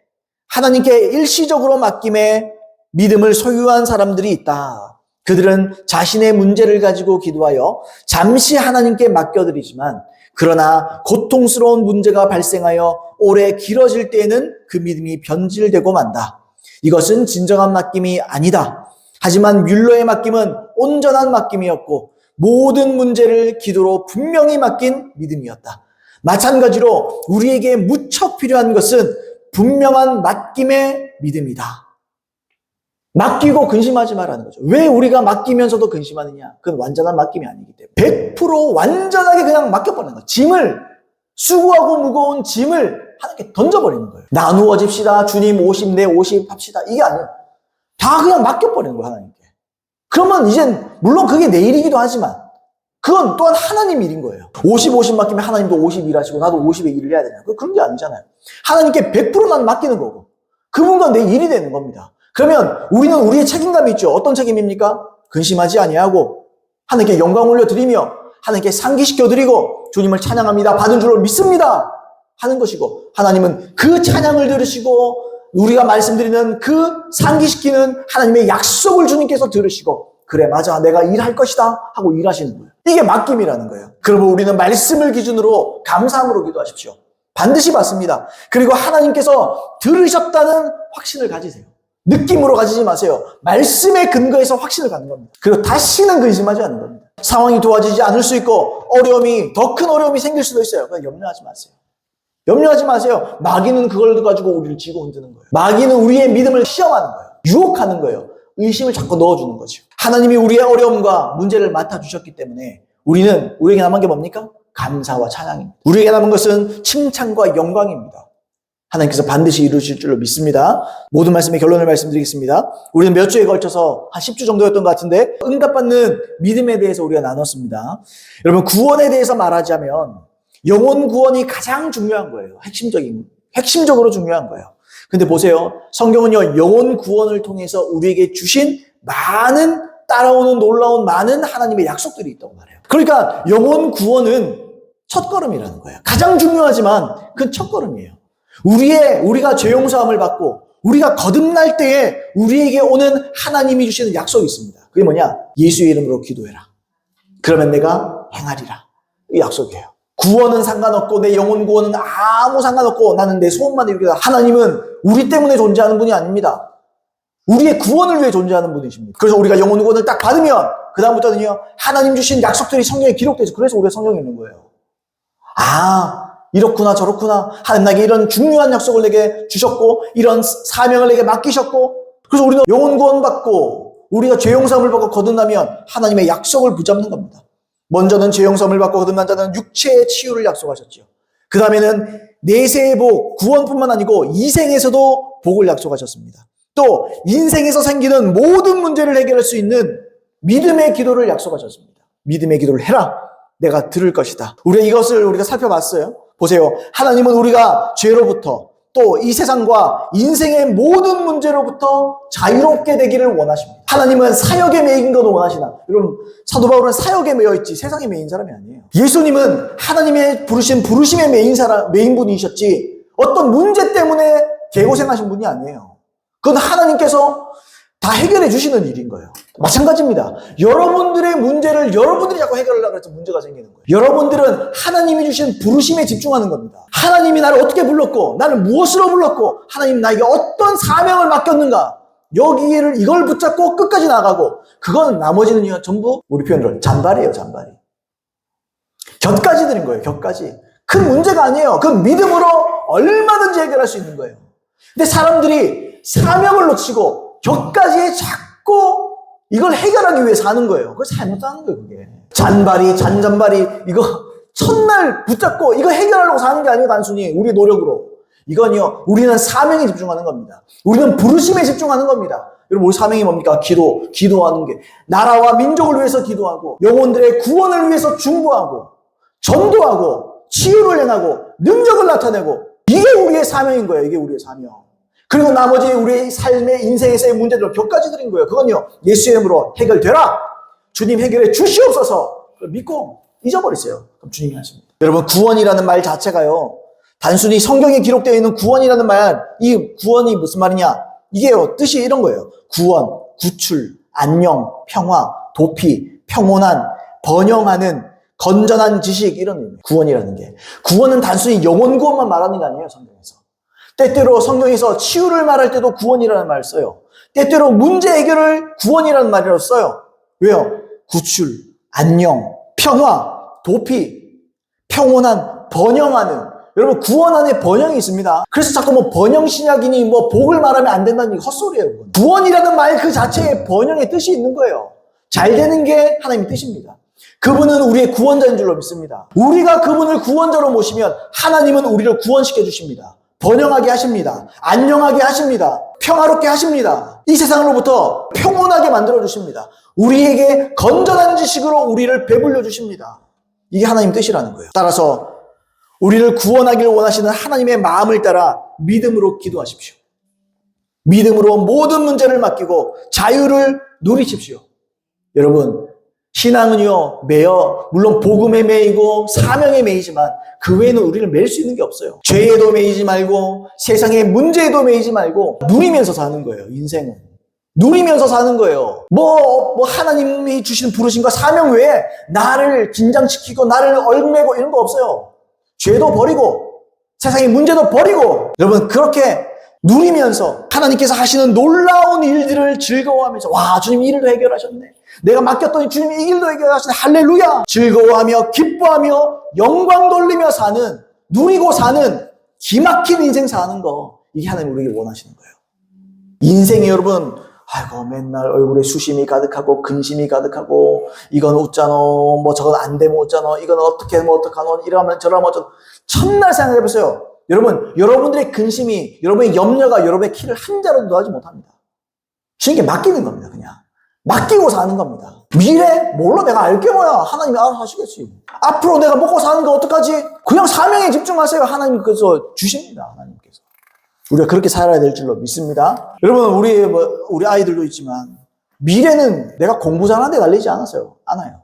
하나님께 일시적으로 맡김의 믿음을 소유한 사람들이 있다. 그들은 자신의 문제를 가지고 기도하여 잠시 하나님께 맡겨드리지만 그러나 고통스러운 문제가 발생하여 오래 길어질 때에는 그 믿음이 변질되고 만다. 이것은 진정한 맡김이 아니다. 하지만 뮬러의 맡김은 온전한 맡김이었고 모든 문제를 기도로 분명히 맡긴 믿음이었다. 마찬가지로 우리에게 무척 필요한 것은 분명한 맡김의 믿음이다. 맡기고 근심하지 말라는 거죠. 왜 우리가 맡기면서도 근심하느냐? 그건 완전한 맡김이 아니기 때문에 100% 완전하게 그냥 맡겨버리는 거예요. 짐을, 수고하고 무거운 짐을 하나님께 던져버리는 거예요. 나누어집시다. 주님 50, 내 50 합시다. 이게 아니에요. 다 그냥 맡겨버리는 거예요, 하나님께. 그러면 이젠 물론 그게 내 일이기도 하지만 그건 또한 하나님 일인 거예요. 50, 50 맡기면 하나님도 50 일하시고 나도 50의 일을 해야 되냐? 그런 게 아니잖아요. 하나님께 100%만 맡기는 거고 그분과 내 일이 되는 겁니다. 그러면 우리는 우리의 책임감이 있죠. 어떤 책임입니까? 근심하지 아니하고 하나님께 영광 올려드리며 하나님께 상기시켜드리고 주님을 찬양합니다. 받은 줄로 믿습니다. 하는 것이고 하나님은 그 찬양을 들으시고 우리가 말씀드리는 그 상기시키는 하나님의 약속을 주님께서 들으시고 그래 맞아 내가 일할 것이다 하고 일하시는 거예요. 이게 맡김이라는 거예요. 그러면 우리는 말씀을 기준으로 감사함으로 기도하십시오. 반드시 받습니다. 그리고 하나님께서 들으셨다는 확신을 가지세요. 느낌으로 가지지 마세요. 말씀에 근거해서 확신을 갖는 겁니다. 그리고 다시는 근심하지 않는 겁니다. 상황이 도와지지 않을 수 있고 어려움이 더 큰 어려움이 생길 수도 있어요. 그냥 염려하지 마세요. 염려하지 마세요. 마귀는 그걸 가지고 우리를 쥐고 흔드는 거예요. 마귀는 우리의 믿음을 시험하는 거예요. 유혹하는 거예요. 의심을 자꾸 넣어주는 거죠. 하나님이 우리의 어려움과 문제를 맡아주셨기 때문에 우리에게 남은 게 뭡니까? 감사와 찬양입니다. 우리에게 남은 것은 칭찬과 영광입니다. 하나님께서 반드시 이루실 줄로 믿습니다. 모든 말씀의 결론을 말씀드리겠습니다. 우리는 몇 주에 걸쳐서 한 10주 정도였던 것 같은데 응답받는 믿음에 대해서 우리가 나눴습니다. 여러분 구원에 대해서 말하자면 영혼 구원이 가장 중요한 거예요. 핵심적으로 중요한 거예요. 근데 보세요. 성경은요, 영혼 구원을 통해서 우리에게 주신 많은 따라오는 놀라운 많은 하나님의 약속들이 있다고 말해요. 그러니까 영혼 구원은 첫걸음이라는 거예요. 가장 중요하지만 그건 첫걸음이에요. 우리가 죄 용서함을 받고 우리가 거듭날 때에 우리에게 오는 하나님이 주시는 약속이 있습니다. 그게 뭐냐? 예수의 이름으로 기도해라. 그러면 내가 행하리라. 이 약속이에요. 구원은 상관없고 내 영혼 구원은 아무 상관없고 나는 내 소원만 이루겠다. 하나님은 우리 때문에 존재하는 분이 아닙니다. 우리의 구원을 위해 존재하는 분이십니다. 그래서 우리가 영혼 구원을 딱 받으면 그 다음부터는요 하나님 주신 약속들이 성경에 기록되어 있어요. 그래서 우리가 성경에 있는 거예요. 이렇구나 저렇구나 하나님 나에게 이런 중요한 약속을 내게 주셨고 이런 사명을 내게 맡기셨고 그래서 우리는 영혼 구원 받고 우리가 죄 용서함을 받고 거듭나면 하나님의 약속을 붙잡는 겁니다. 먼저는 죄 용서함을 받고 거듭난 자는 육체의 치유를 약속하셨죠. 그 다음에는 내세의 복, 구원뿐만 아니고 이생에서도 복을 약속하셨습니다. 또 인생에서 생기는 모든 문제를 해결할 수 있는 믿음의 기도를 약속하셨습니다. 믿음의 기도를 해라. 내가 들을 것이다. 우리가 살펴봤어요. 보세요. 하나님은 우리가 죄로부터 또 이 세상과 인생의 모든 문제로부터 자유롭게 되기를 원하십니다. 하나님은 사역에 매인 것을 원하시나? 여러분 사도 바울은 사역에 매여 있지 세상에 매인 사람이 아니에요. 예수님은 하나님의 부르심에 매인 분이셨지 어떤 문제 때문에 개고생하신 분이 아니에요. 그건 하나님께서 다 해결해 주시는 일인 거예요. 마찬가지입니다. 여러분들의 문제를 여러분들이 자꾸 해결하려고 해서 문제가 생기는 거예요. 여러분들은 하나님이 주신 부르심에 집중하는 겁니다. 하나님이 나를 어떻게 불렀고 나를 무엇으로 불렀고 하나님 나에게 어떤 사명을 맡겼는가 이걸 붙잡고 끝까지 나가고 그건 나머지는요 전부 우리 표현으로 잔발이에요. 잔발이. 곁가지 드린 거예요. 곁가지. 큰 문제가 아니에요. 그건 믿음으로 얼마든지 해결할 수 있는 거예요. 근데 사람들이 사명을 놓치고 격까지에 자꾸 이걸 해결하기 위해 사는 거예요. 그거 잘못하는 거예요, 그게. 잔잔발이, 이거 첫날 붙잡고 이거 해결하려고 사는 게 아니에요, 단순히. 우리의 노력으로. 이건요, 우리는 사명에 집중하는 겁니다. 우리는 부르심에 집중하는 겁니다. 여러분, 우리 사명이 뭡니까? 기도하는 게. 나라와 민족을 위해서 기도하고, 영혼들의 구원을 위해서 중보하고, 전도하고, 치유를 행하고, 능력을 나타내고, 이게 우리의 사명인 거예요. 이게 우리의 사명. 그리고 나머지 우리의 삶의 인생에서의 문제들을 격까지 드린 거예요. 그건요, 예수의 이름으로 해결되라. 주님 해결해 주시옵소서. 믿고 잊어버리세요. 그럼 주님이 하십니다. 여러분, 구원이라는 말 자체가요, 단순히 성경에 기록되어 있는 구원이라는 말, 이 구원이 무슨 말이냐? 이게요, 뜻이 이런 거예요. 구원, 구출, 안녕, 평화, 도피, 평온한, 번영하는, 건전한 지식, 이런 의미. 구원이라는 게. 구원은 단순히 영혼 구원만 말하는 게 아니에요, 성경에서. 때때로 성경에서 치유를 말할 때도 구원이라는 말을 써요. 때때로 문제 해결을 구원이라는 말이라고 써요. 왜요? 구출, 안녕, 평화, 도피, 평온한, 번영하는. 여러분, 구원 안에 번영이 있습니다. 그래서 자꾸 뭐 번영신약이니 뭐 복을 말하면 안 된다는 게 헛소리예요. 그건. 구원이라는 말 그 자체에 번영의 뜻이 있는 거예요. 잘 되는 게 하나님의 뜻입니다. 그분은 우리의 구원자인 줄로 믿습니다. 우리가 그분을 구원자로 모시면 하나님은 우리를 구원시켜 주십니다. 번영하게 하십니다. 안녕하게 하십니다. 평화롭게 하십니다. 이 세상으로부터 평온하게 만들어 주십니다. 우리에게 건전한 지식으로 우리를 배불려 주십니다. 이게 하나님 뜻이라는 거예요. 따라서 우리를 구원하기를 원하시는 하나님의 마음을 따라 믿음으로 기도하십시오. 믿음으로 모든 문제를 맡기고 자유를 누리십시오. 여러분, 신앙은요, 물론 복음에 매이고 사명에 매이지만 그 외에는 우리를 매일 수 있는 게 없어요. 죄에도 매이지 말고 세상의 문제에도 매이지 말고 누리면서 사는 거예요, 인생은. 누리면서 사는 거예요. 하나님이 주신 부르심과 사명 외에 나를 긴장시키고 나를 얽매고 이런 거 없어요. 죄도 버리고 세상의 문제도 버리고 여러분 그렇게 누리면서 하나님께서 하시는 놀라운 일들을 즐거워하면서 와 주님 이 일도 해결하셨네. 내가 맡겼더니 주님이 이 일도 해결하셨네. 할렐루야. 즐거워하며 기뻐하며 영광 돌리며 사는 누리고 사는 기막힌 인생 사는 거 이게 하나님 우리에게 원하시는 거예요. 인생이 여러분 아이고 맨날 얼굴에 수심이 가득하고 근심이 가득하고 이건 웃잖아 저건 안 되면 웃잖아 이건 어떻게 하면 어떡하노 이러면 저러면 어쩌노 첫날 생각해보세요. 여러분 여러분들의 근심이 여러분의 염려가 여러분의 키를 한 자로도 더하지 못합니다. 쉽게 맡기는 겁니다. 그냥 맡기고 사는 겁니다. 미래 몰라 내가 알게 뭐야 하나님이 알아서 하시겠지. 앞으로 내가 먹고 사는 거 어떡하지 그냥 사명에 집중하세요. 하나님께서 주십니다. 하나님께서 우리가 그렇게 살아야 될 줄로 믿습니다. 여러분, 우리 아이들도 있지만, 미래는 내가 공부 잘하는 데 달리지 않아요.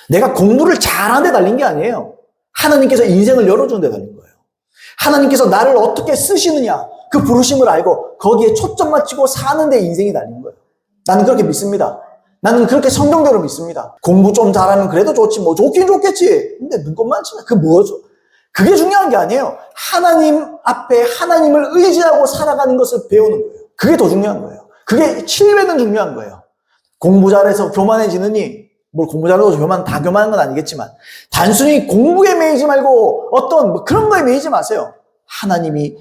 내가 공부를 잘하는 데 달린 게 아니에요. 하나님께서 인생을 열어주는 데 달린 거예요. 하나님께서 나를 어떻게 쓰시느냐, 그 부르심을 알고, 거기에 초점 맞추고 사는 데 인생이 달린 거예요. 나는 그렇게 믿습니다. 나는 그렇게 성경대로 믿습니다. 공부 좀 잘하면 그래도 좋지, 좋긴 좋겠지. 근데 눈곱만 치면 그 뭐죠? 그게 중요한 게 아니에요. 하나님 앞에 하나님을 의지하고 살아가는 것을 배우는 거예요. 그게 더 중요한 거예요. 그게 7배는 중요한 거예요. 공부 잘해서 교만해지느니, 공부 잘해서 다 교만한 건 아니겠지만, 단순히 공부에 매이지 말고 어떤 그런 거에 매이지 마세요.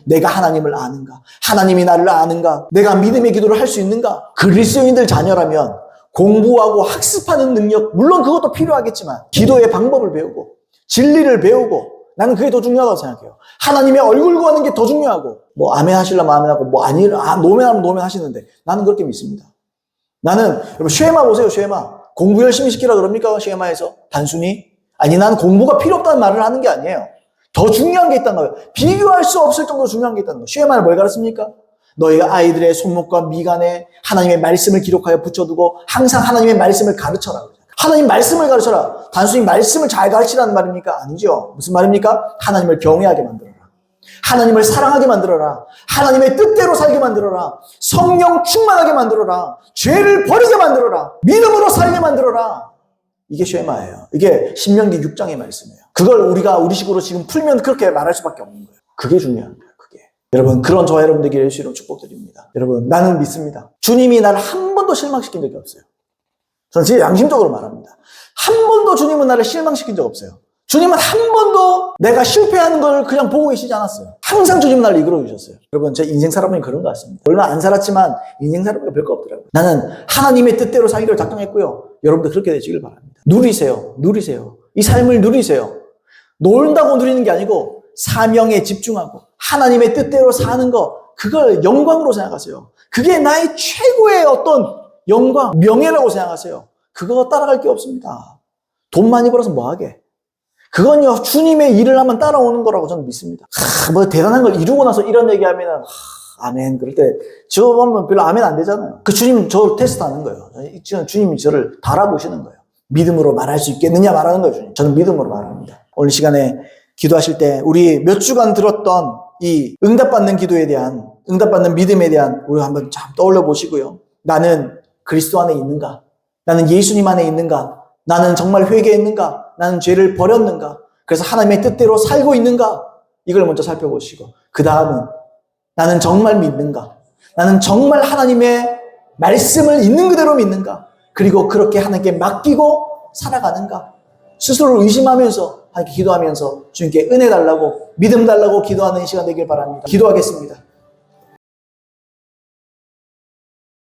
내가 하나님을 아는가? 하나님이 나를 아는가? 내가 믿음의 기도를 할 수 있는가? 그리스도인들 자녀라면 공부하고 학습하는 능력, 물론 그것도 필요하겠지만, 기도의 방법을 배우고, 진리를 배우고, 나는 그게 더 중요하다고 생각해요. 하나님의 얼굴 구하는 게 더 중요하고, 아멘 하시려면 아멘하고, 노멘하면 노멘 하시는데, 나는 그렇게 믿습니다. 나는, 여러분, 쉐마 보세요, 쉐마. 공부 열심히 시키라 그럽니까, 쉐마에서? 단순히? 아니, 나는 공부가 필요 없다는 말을 하는 게 아니에요. 더 중요한 게 있다는 거예요. 비교할 수 없을 정도로 중요한 게 있다는 거예요. 쉐마는 뭘 가르칩니까? 너희가 아이들의 손목과 미간에 하나님의 말씀을 기록하여 붙여두고, 항상 하나님의 말씀을 가르쳐라. 하나님 말씀을 가르쳐라. 단순히 말씀을 잘 가르치라는 말입니까? 아니죠. 무슨 말입니까? 하나님을 경외하게 만들어라. 하나님을 사랑하게 만들어라. 하나님의 뜻대로 살게 만들어라. 성령 충만하게 만들어라. 죄를 버리게 만들어라. 믿음으로 살게 만들어라. 이게 쉐마예요. 이게 신명기 6장의 말씀이에요. 그걸 우리가 우리식으로 지금 풀면 그렇게 말할 수밖에 없는 거예요. 그게 중요한 거예요. 그게. 여러분 그런 저와 여러분들에게 예수 이름 축복드립니다. 여러분 나는 믿습니다. 주님이 나를 한 번도 실망시킨 적이 없어요. 저는 진짜 양심적으로 말합니다. 한 번도 주님은 나를 실망시킨 적 없어요. 주님은 한 번도 내가 실패하는 걸 그냥 보고 계시지 않았어요. 항상 주님은 나를 이끌어 주셨어요. 여러분 제 인생 살아보니 그런 것 같습니다. 얼마 안 살았지만 인생 살아보니까 별거 없더라고요. 나는 하나님의 뜻대로 살기를 작정했고요. 여러분도 그렇게 되시길 바랍니다. 누리세요. 이 삶을 누리세요. 놀다고 누리는 게 아니고 사명에 집중하고 하나님의 뜻대로 사는 거, 그걸 영광으로 생각하세요. 그게 나의 최고의 어떤 영광, 명예라고 생각하세요. 그거 따라갈 게 없습니다. 돈 많이 벌어서 뭐하게? 그건요, 주님의 일을 하면 따라오는 거라고 저는 믿습니다. 뭐 대단한 걸 이루고 나서 이런 얘기하면은, 아멘. 그럴 때, 저 보면 별로 아멘 안 되잖아요. 그 주님 저 테스트 하는 거예요. 주님이 저를 달아보시는 거예요. 믿음으로 말할 수 있겠느냐 말하는 거예요, 주님. 저는 믿음으로 말합니다. 오늘 시간에 기도하실 때, 우리 몇 주간 들었던 이 응답받는 기도에 대한, 응답받는 믿음에 대한 우리 한번 참 떠올려 보시고요. 나는 그리스도 안에 있는가? 나는 예수님 안에 있는가? 나는 정말 회개했는가? 나는 죄를 버렸는가? 그래서 하나님의 뜻대로 살고 있는가? 이걸 먼저 살펴보시고, 그 다음은 나는 정말 믿는가? 나는 정말 하나님의 말씀을 있는 그대로 믿는가? 그리고 그렇게 하나님께 맡기고 살아가는가? 스스로를 의심하면서 하나님께 기도하면서 주님께 은혜 달라고, 믿음 달라고 기도하는 시간 되길 바랍니다. 기도하겠습니다.